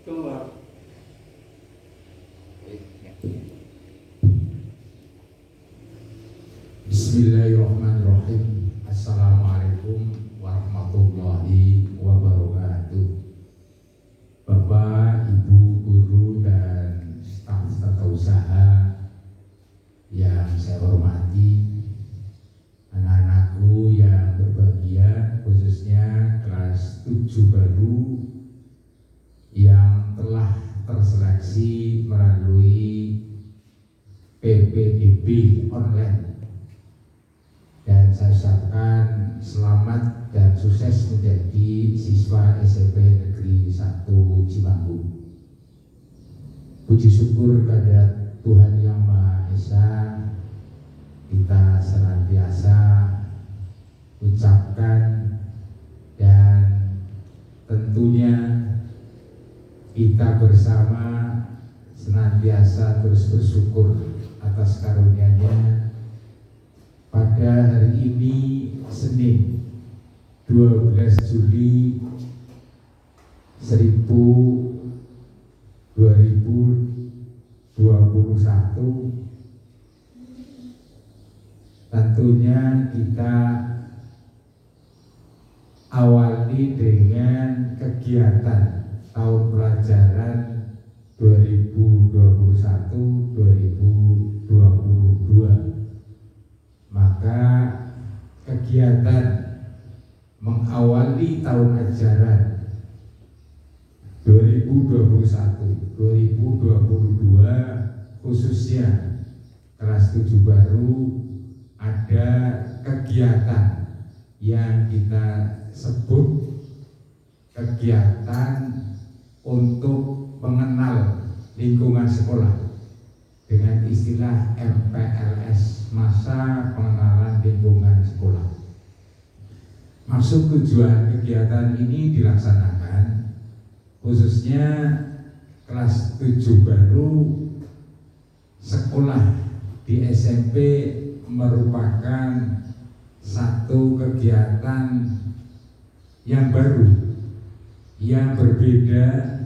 keluar. Bismillahirrahmanirrahim. Assalamualaikum warahmatullahi wabarakatuh. Bapak, Ibu, guru dan staf tata usaha yang saya hormati, anak-anakku yang berbahagia, khususnya kelas 7 baru yang telah terseleksi melalui PPDB online. Dan saya ucapkan selamat dan sukses menjadi siswa SMP Negeri 1 Cimanggu. Puji syukur kepada Tuhan Yang Maha Esa, kita senantiasa ucapkan dan tentunya kita bersama senantiasa terus bersyukur atas karunia-Nya. Pada hari ini Senin 12 Juli 2021, tentunya kita awali dengan kegiatan tahun pelajaran 2021-2022. Maka kegiatan mengawali tahun ajaran 2021-2022 khususnya kelas 7 baru ada kegiatan yang kita sebut kegiatan untuk mengenal lingkungan sekolah dengan istilah MPLS, masa pengenalan lingkungan sekolah. Maksud tujuan kegiatan ini dilaksanakan khususnya kelas 7 baru sekolah di SMP merupakan satu kegiatan yang baru, yang berbeda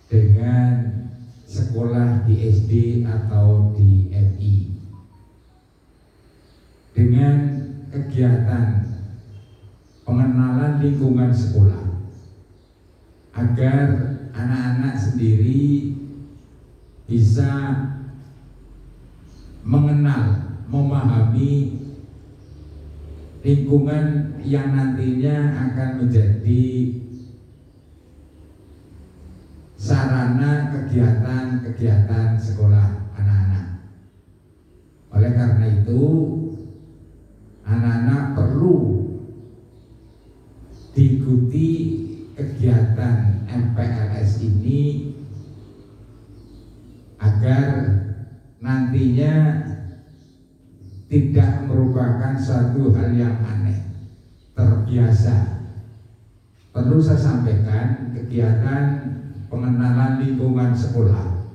dengan sekolah di SD atau di MI. Dengan kegiatan pengenalan lingkungan sekolah agar anak-anak sendiri bisa mengenal, memahami lingkungan yang nantinya akan menjadi sarana kegiatan-kegiatan sekolah anak-anak. Oleh karena itu, anak-anak perlu diikuti kegiatan MPLS ini agar nantinya tidak merupakan suatu hal yang aneh, terbiasa. Perlu saya sampaikan, kegiatan pengenalan lingkungan sekolah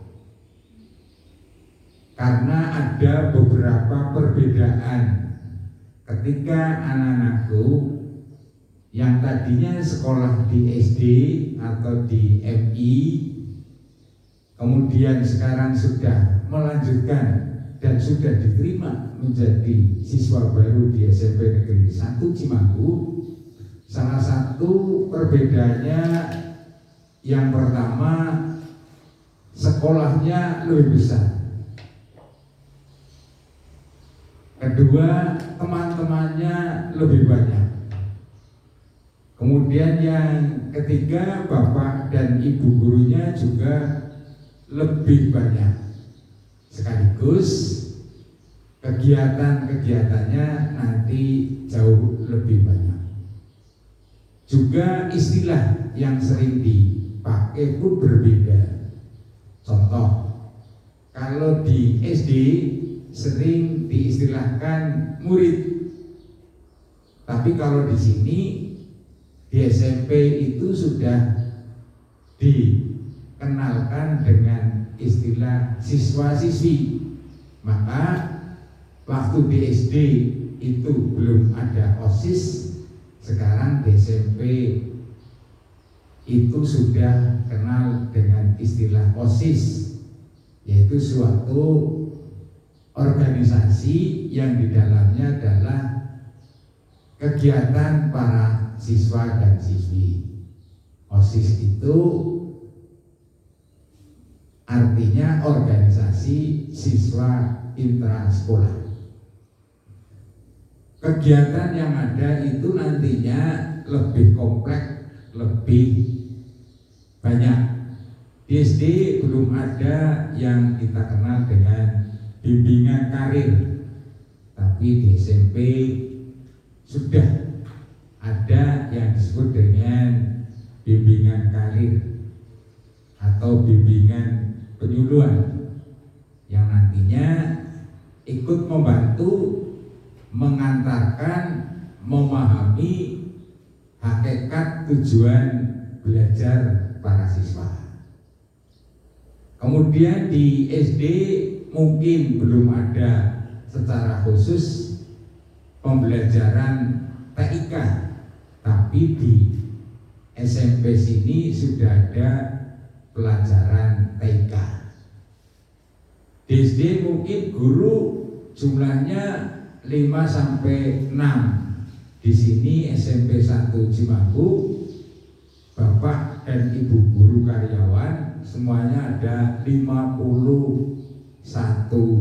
karena ada beberapa perbedaan ketika anak-anakku yang tadinya sekolah di SD atau di MI kemudian sekarang sudah melanjutkan dan sudah diterima menjadi siswa baru di SMP Negeri 1 Cimanggu. Salah satu perbedaannya, yang pertama, sekolahnya lebih besar. Kedua, teman-temannya lebih banyak. Kemudian yang ketiga, bapak dan ibu gurunya juga lebih banyak. Sekaligus kegiatan-kegiatannya nanti jauh lebih banyak. Juga istilah yang sering dipakai pun berbeda. Contoh, kalau di SD sering diistilahkan murid, tapi kalau di sini di SMP itu sudah dikenalkan dengan istilah siswa-siswi. Maka waktu di SD itu belum ada OSIS, sekarang di SMP itu sudah kenal dengan istilah OSIS, yaitu suatu organisasi yang di dalamnya adalah kegiatan para siswa dan siswi. OSIS itu artinya organisasi siswa intrasekolah. Kegiatan yang ada itu nantinya lebih kompleks, lebih banyak. Di SD belum ada yang kita kenal dengan bimbingan karir, tapi di SMP sudah ada yang disebut dengan bimbingan karir atau bimbingan penyuluhan yang nantinya ikut membantu mengantarkan, memahami hakikat tujuan belajar para siswa. Kemudian di SD mungkin belum ada secara khusus pembelajaran TIK, tapi di SMP sini sudah ada pelajaran TIK. Di SD mungkin guru jumlahnya 5 sampai 6. Di sini SMP 1 Cimanggu, Bapak dan Ibu guru karyawan semuanya ada 51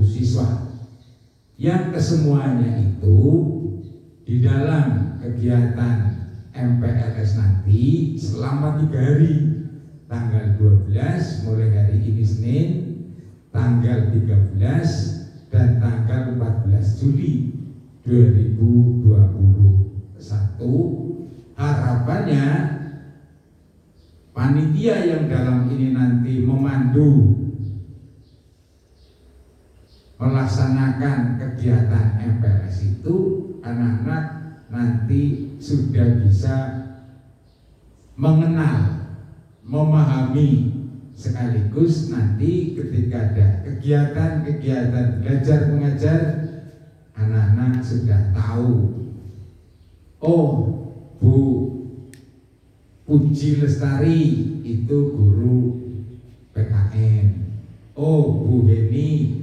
siswa. Yang kesemuanya itu di dalam kegiatan MPLS nanti selama 3 hari, tanggal 12 mulai hari ini Senin, tanggal 13 dan tanggal 14 Juli 2021. Harapannya panitia yang dalam ini nanti memandu melaksanakan kegiatan MPLS itu, anak-anak nanti sudah bisa mengenal, memahami, sekaligus nanti ketika ada kegiatan-kegiatan belajar mengajar, anak-anak sudah tahu, oh Bu Puji Lestari itu guru PKN, oh Bu Heni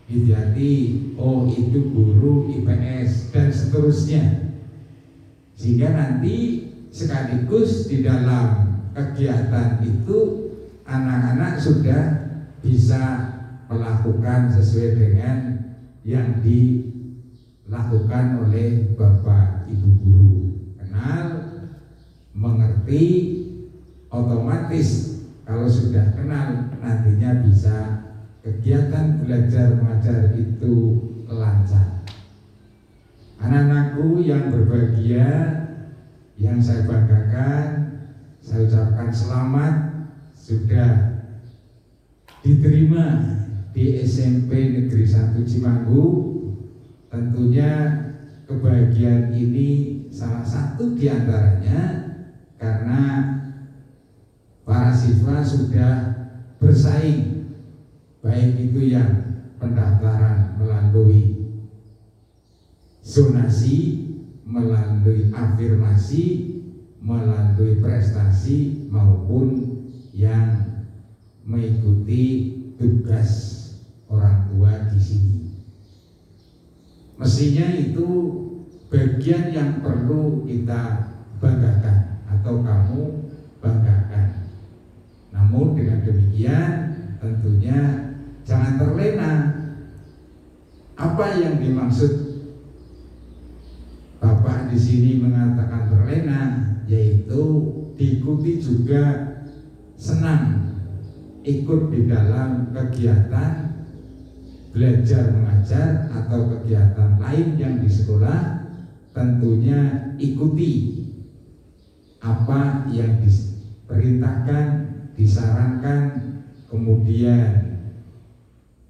Widyati, oh itu guru IPS, dan seterusnya. Sehingga nanti sekaligus di dalam kegiatan itu anak-anak sudah bisa melakukan sesuai dengan yang dilakukan oleh Bapak Ibu guru. Kenal, mengerti, otomatis kalau sudah kenal nantinya bisa kegiatan belajar mengajar itu lancar. Anak-anakku yang berbahagia, yang saya banggakan, saya ucapkan selamat sudah diterima di SMP Negeri 1 Cimanggu. Tentunya kebahagiaan ini salah satu diantaranya karena para siswa sudah bersaing, baik itu yang pendaftaran melalui zonasi, melalui afirmasi, melalui prestasi, maupun yang mengikuti tugas orang tua di sini. Mestinya itu bagian yang perlu kita banggakan atau kamu banggakan. Namun dengan demikian tentunya jangan terlena. Apa yang dimaksud Bapak di sini mengatakan terlena, yaitu diikuti juga senang ikut di dalam kegiatan belajar mengajar atau kegiatan lain yang di sekolah. Tentunya ikuti apa yang diperintahkan, disarankan, kemudian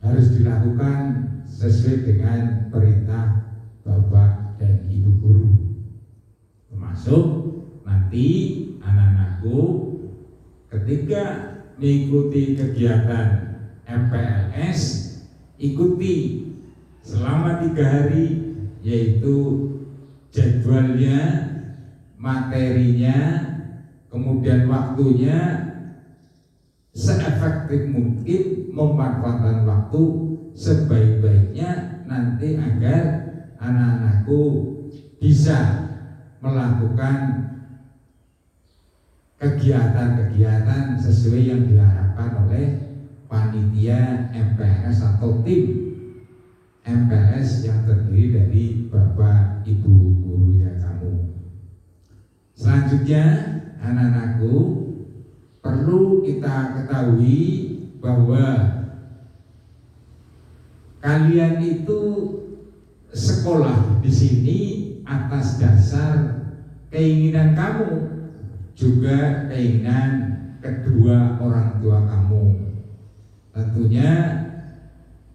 harus dilakukan sesuai dengan perintah Bapak dan Ibu guru. Termasuk nanti anak-anakku ketika mengikuti kegiatan MPLS, ikuti selama 3 hari, yaitu jadwalnya, materinya, kemudian waktunya, seefektif mungkin memanfaatkan waktu sebaik-baiknya nanti agar anak-anakku bisa melakukan kegiatan-kegiatan sesuai yang diharapkan oleh panitia MPLS atau tim MPLS yang terdiri dari Bapak Ibu gurunya kamu. Selanjutnya anak-anakku, perlu kita ketahui bahwa kalian itu sekolah di sini atas dasar keinginan kamu, juga keinginan kedua orang tua kamu. Tentunya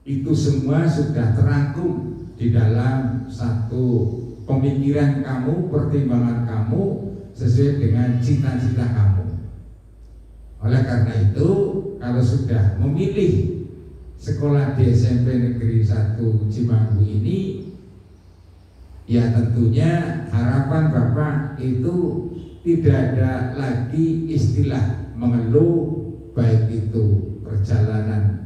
itu semua sudah terangkum di dalam satu pemikiran kamu, pertimbangan kamu sesuai dengan cita-cita kamu. Oleh karena itu, kalau sudah memilih sekolah di SMP Negeri 1 Cimanggu ini, ya tentunya harapan Bapak itu tidak ada lagi istilah mengeluh, baik itu perjalanan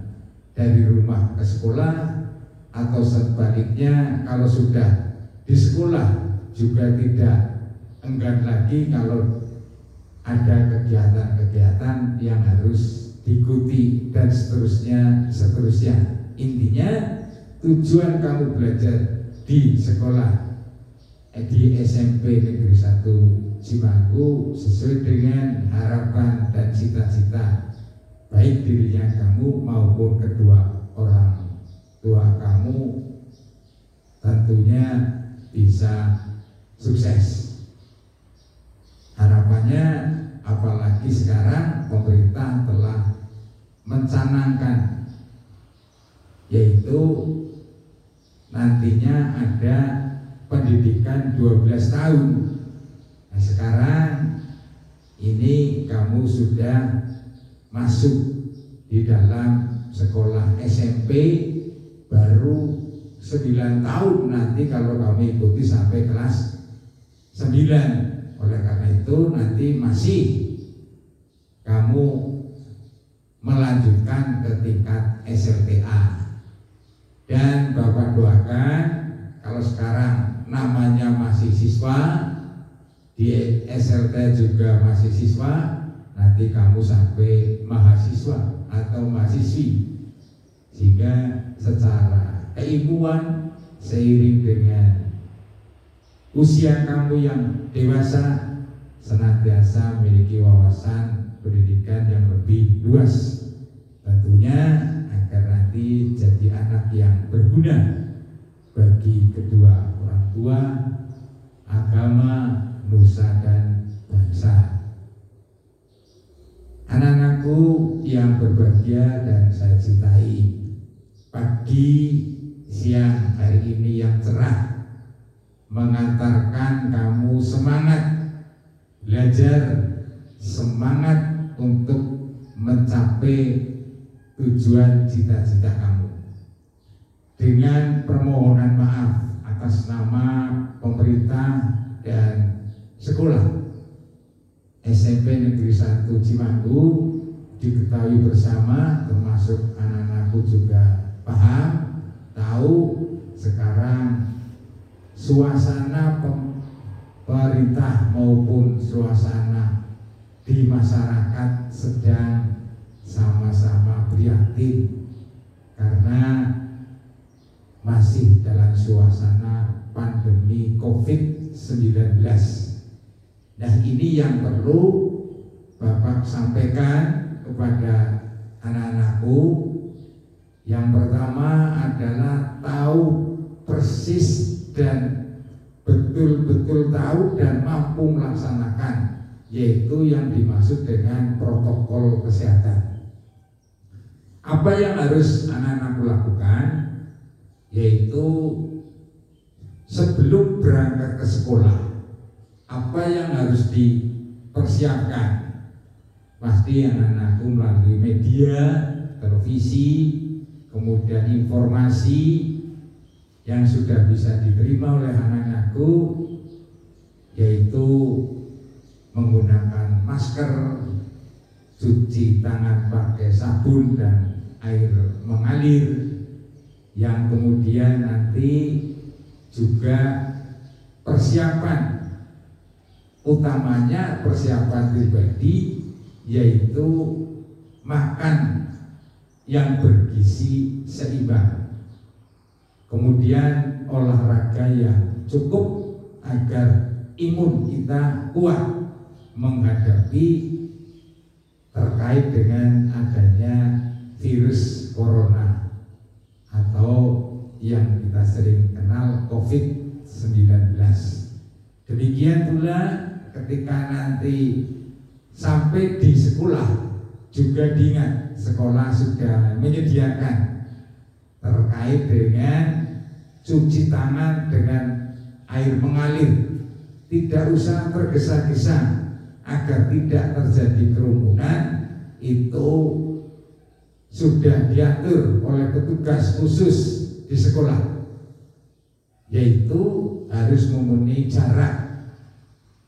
dari rumah ke sekolah atau sebaliknya kalau sudah di sekolah juga tidak enggan lagi kalau ada kegiatan-kegiatan yang harus diikuti dan seterusnya. Intinya tujuan kamu belajar di sekolah di SMP Negeri 1 Cimanggu sesuai dengan harapan dan cita-cita baik dirinya kamu maupun kedua orang tua kamu, tentunya bisa sukses. Harapannya apalagi sekarang pemerintah telah mencanangkan yaitu nantinya ada pendidikan 12 tahun. Nah sekarang ini kamu sudah masuk di dalam sekolah SMP baru 9 tahun, nanti kalau kami ikuti sampai kelas 9. Oleh karena itu nanti masih kamu melanjutkan ke tingkat SLTA. Dan Bapak doakan kalau sekarang namanya masih siswa, di SLT juga masih siswa, nanti kamu sampai mahasiswa atau mahasiswi, sehingga secara keilmuan seiring dengan usia kamu yang dewasa senantiasa memiliki wawasan pendidikan yang lebih luas, tentunya agar nanti jadi anak yang berguna bagi kedua orang tua, agama, nusa dan bangsa. Anak-anakku yang berbahagia dan saya cintai, pagi siang hari ini yang cerah mengantarkan kamu semangat belajar, semangat untuk mencapai tujuan cita-cita kamu. Dengan permohonan maaf atas nama pemerintah dan sekolah SMP Negeri 1 Cimanggu, diketahui bersama termasuk anak-anakku juga paham, tahu sekarang suasana pemerintah maupun suasana di masyarakat sedang sama-sama prihatin karena masih dalam suasana pandemi COVID-19. Nah ini yang perlu Bapak sampaikan kepada anak-anakku. Yang pertama adalah tahu persis dan betul-betul tahu dan mampu melaksanakan, yaitu yang dimaksud dengan protokol kesehatan. Apa yang harus anak-anakku lakukan? Yaitu sebelum berangkat ke sekolah, apa yang harus dipersiapkan? Pasti anak-anakku melalui media, televisi, kemudian informasi yang sudah bisa diterima oleh anak-anakku, yaitu menggunakan masker, cuci tangan pakai sabun dan air mengalir, yang kemudian nanti juga persiapan utamanya persiapan pribadi, yaitu makan yang bergizi seimbang, kemudian olahraga yang cukup agar imun kita kuat menghadapi terkait dengan adanya virus corona atau yang kita sering kenal COVID-19. Demikian pula ketika nanti sampai di sekolah juga diingat, sekolah sudah menyediakan terkait dengan cuci tangan dengan air mengalir, tidak usah tergesa-gesa agar tidak terjadi kerumunan. Itu sudah diatur oleh petugas khusus di sekolah, yaitu harus memenuhi jarak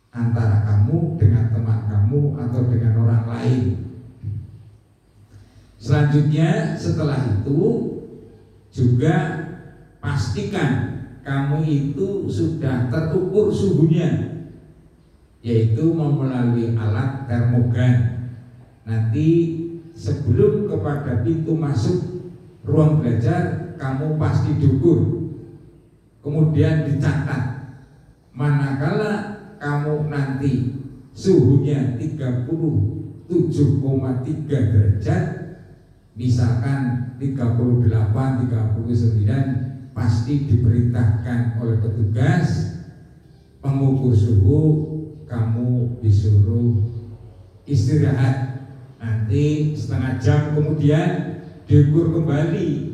antara kamu dengan teman kamu atau dengan orang lain. Selanjutnya setelah itu juga pastikan kamu itu sudah terukur suhunya, yaitu melalui alat termogan. Nanti sebelum kepada pintu masuk ruang belajar kamu pasti diukur, kemudian dicatat. Manakala kamu nanti suhunya 37,3 derajat, misalkan 38, 39, pasti diperintahkan oleh petugas pengukur suhu, kamu disuruh istirahat. Nanti setengah jam kemudian diukur kembali.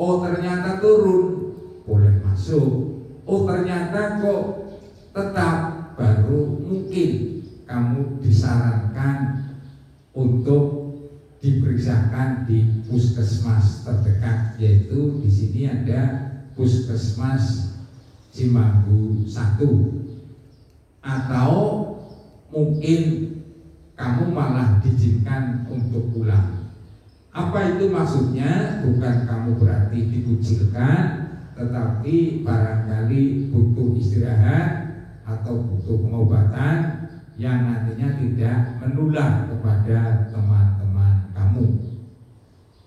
Oh ternyata turun, boleh masuk. Oh ternyata kok tetap, baru mungkin kamu disarankan untuk diperiksakan di puskesmas terdekat, yaitu di sini ada Puskesmas Cimanggu 1, atau mungkin kamu malah diizinkan untuk pulang. Apa itu maksudnya? Bukan kamu berarti dikucilkan, tetapi barangkali butuh istirahat atau butuh pengobatan yang nantinya tidak menular kepada teman-teman kamu.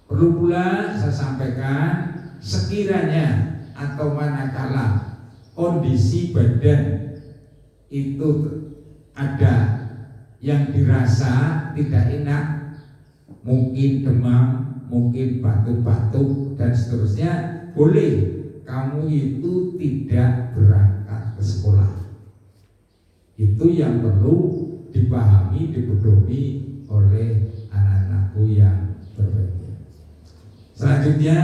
Perlu pula saya sampaikan, sekiranya atau manakala kondisi badan itu ada yang dirasa tidak enak, mungkin demam, mungkin batuk-batuk dan seterusnya, boleh kamu itu tidak berangkat ke sekolah. Itu yang perlu dipahami, dipedomi oleh anak-anakku yang berbahagia. Selanjutnya,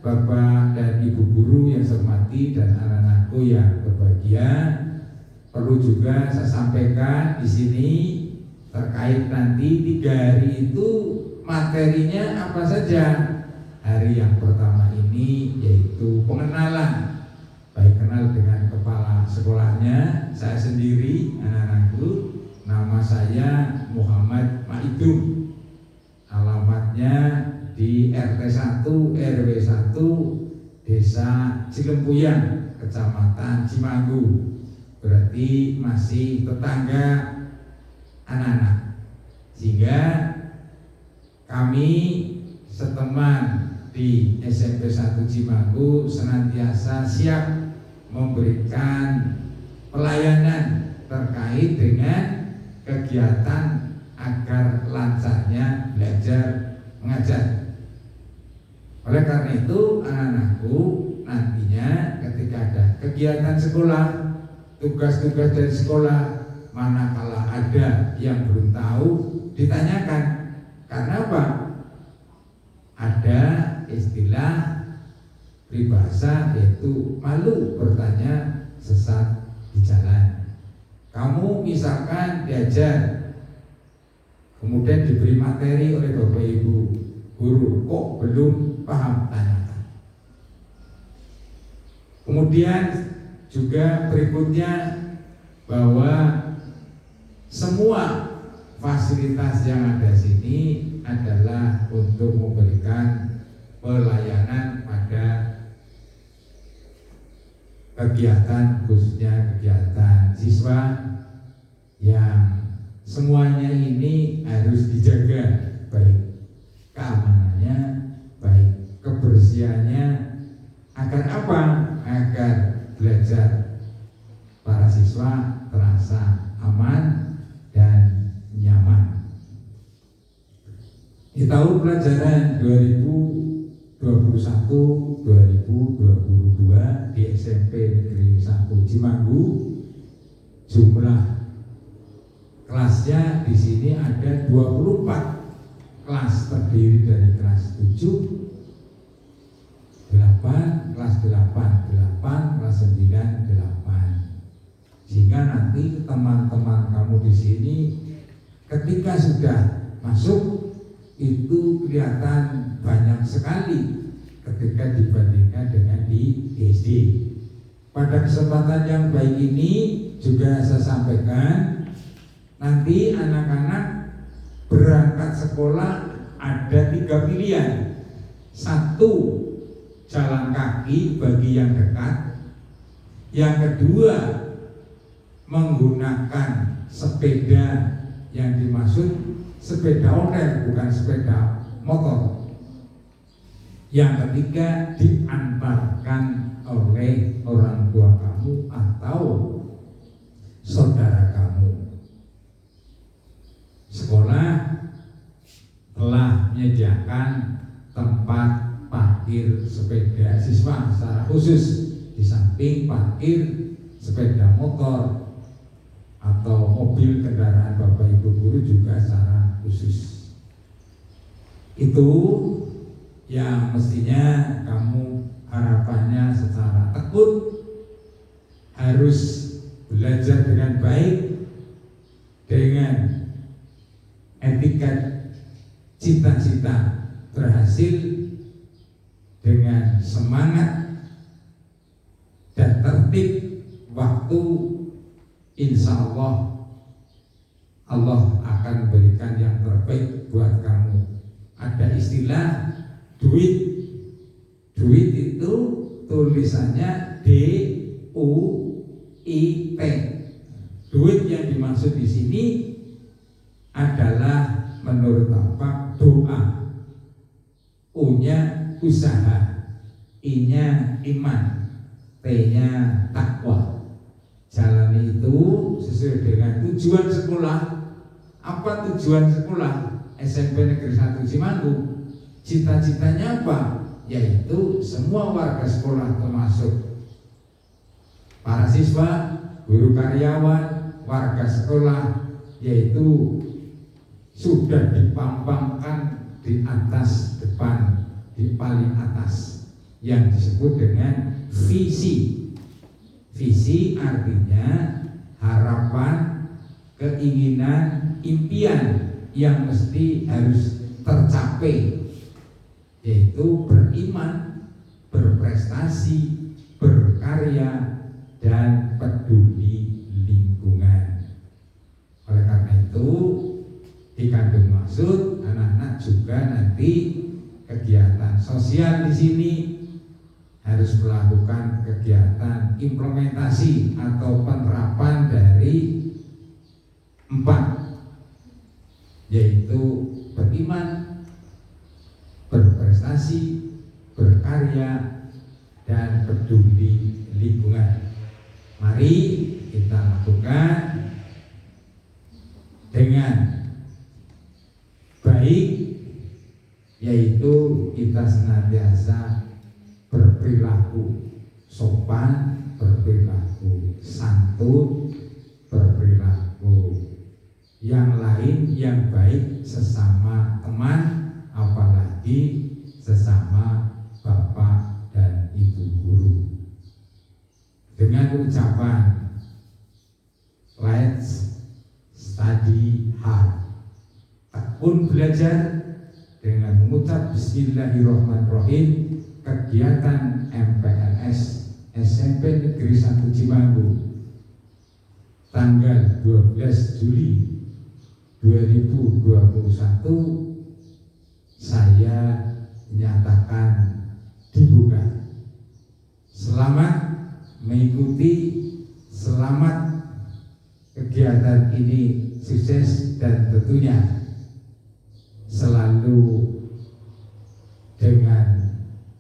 Bapak dan Ibu guru yang saya hormati dan anak-anakku yang berbahagia, perlu juga saya sampaikan di sini terkait nanti 3 hari itu materinya apa saja. Hari yang pertama ini yaitu pengenalan, baik kenal dengan kepala sekolahnya, saya sendiri, anak-anakku. Nama saya Muhammad Maidum, alamatnya di RT 1 RW 1 Desa Cilempuyang, Kecamatan Cimanggu, berarti masih tetangga anak-anak, sehingga kami seteman di SMP 1 Cimanggu senantiasa siap memberikan pelayanan terkait dengan kegiatan agar lancarnya belajar mengajar. Oleh karena itu, anak-anakku nantinya ketika ada kegiatan sekolah, tugas-tugas dari sekolah, manakala ada yang belum tahu, ditanyakan. Karena apa? Ada istilah peribahasa yaitu malu bertanya sesat di jalan. Kamu misalkan diajar, kemudian diberi materi oleh Bapak Ibu guru, kok belum paham, tanyakan. Kemudian juga berikutnya bahwa semua fasilitas yang ada di sini kegiatan, khususnya kegiatan siswa yang semuanya ini harus dijaga, baik keamanannya, baik kebersihannya, agar apa? Agar belajar para siswa terasa aman dan nyaman. Di tahun pelajaran 2021-2022 di SMP Negeri 1 Cimanggu, jumlah kelasnya di sini ada 24 kelas, terdiri dari kelas 7, 8, kelas 8, kelas 9, 8. Sehingga nanti teman-teman kamu di sini ketika sudah masuk itu kelihatan banyak sekali ketika dibandingkan dengan di SD. Pada kesempatan yang baik ini juga saya sampaikan, nanti anak-anak berangkat sekolah ada 3 pilihan. 1, jalan kaki bagi yang dekat. Yang kedua, menggunakan sepeda, yang dimaksud sepeda ontel, bukan sepeda motor. Yang ketiga, diantarkan oleh orang tua kamu atau saudara kamu. Sekolah telah menyediakan tempat parkir sepeda siswa secara khusus, di samping parkir sepeda motor atau mobil kendaraan Bapak Ibu guru juga secara khusus. Itu yang mestinya kamu harapannya secara tekun harus belajar dengan baik, dengan etika cita-cita berhasil, dengan semangat dan tertib waktu. Insya Allah Allah akan berikan yang terbaik buat kamu. Ada istilah duit itu tulisannya D-U-I-T. Duit yang dimaksud di sini adalah menurut Bapak doa, U-nya usaha, I-nya iman, T-nya takwa. Jalani itu sesuai dengan tujuan sekolah. Apa tujuan sekolah SMP Negeri 1 Cimanggu? Cita-citanya apa? Yaitu semua warga sekolah termasuk para siswa, guru karyawan, warga sekolah, yaitu sudah dipampangkan di atas depan, di paling atas, yang disebut dengan visi. Visi artinya harapan, keinginan, impian yang mesti harus tercapai, yaitu beriman, berprestasi, berkarya, dan peduli lingkungan. Oleh karena itu, dikandung maksud anak-anak juga nanti kegiatan sosial di sini harus melakukan kegiatan implementasi atau penerapan dari 4, yaitu beriman, berprestasi, berkarya, dan peduli lingkungan. Mari kita lakukan dengan baik, yaitu kita senantiasa berperilaku sopan, berperilaku santun, berperilaku yang lain yang baik sesama teman, apalagi sesama bapak dan ibu guru. Dengan ucapan let's study hard, tekun belajar, dengan mengucap bismillahirrahmanirrahim, kegiatan MPLS SMP Negeri 1 Cimanggu tanggal 12 Juli 2021 saya nyatakan dibuka. Selamat mengikuti ini sukses dan tentunya selalu dengan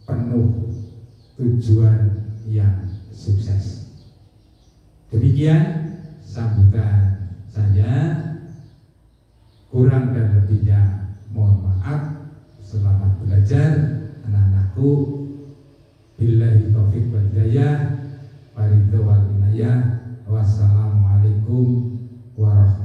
penuh tujuan yang sukses. Demikian sambutan saya, kurang dan lebihnya mohon maaf. Selamat belajar anak-anakku. Billahi taufiq wal hidayah, waridho wal inayah. Wassalamualaikum warahmatullahi